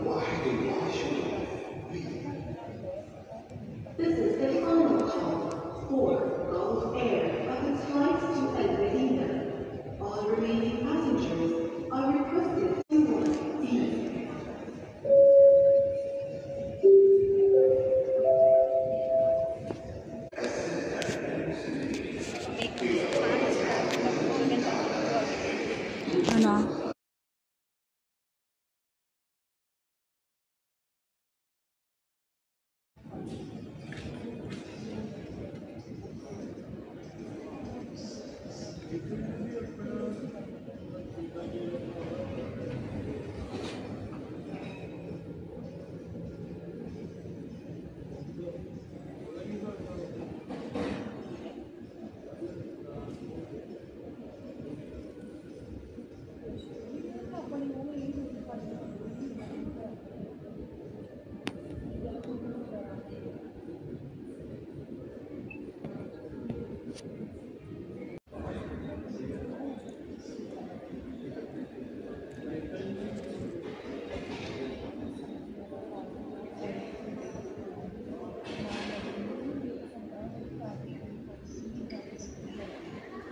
This is the final call for Gulf Air of its flights to Medellin. All remaining passengers are requested to board seats. Ano?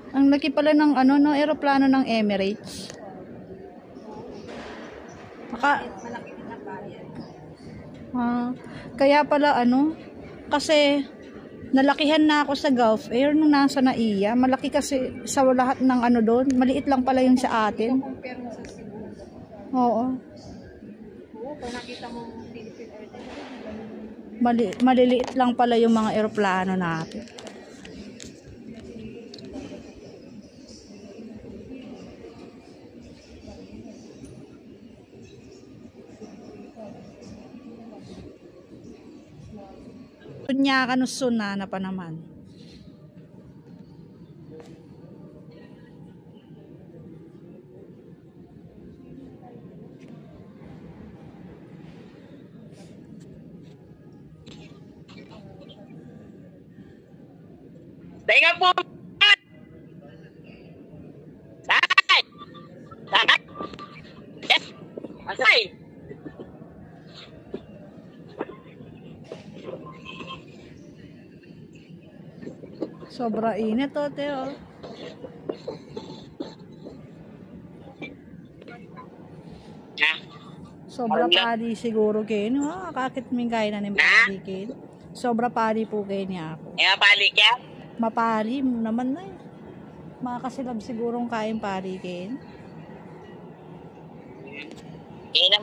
Ang laki pala ng ano no, eroplano ng Emirates. Malaki din ang bayan. Kaya pala ano, kasi nalakihan na ako sa Gulf Air nung nasa NAIA. Malaki kasi sa lahat ng ano doon. Maliit lang pala yung sa atin. Compare mo sa Cebu. Oo. Oo, kung nakita mo Philippine Airlines, Maliliit lang pala yung mga eroplano natin. Kunya kanusun na pa naman. Tenga po! Sakay! Sakay! Yes! Asay! Sobra init o, Teo. Sobra pali siguro kayo. No? Kakit may kaya na ng pali kayo. Sobra pali po kayo niya ako. Pali kya? Mapali naman na eh. Makakasilab sigurong kain pali kayo. Hindi na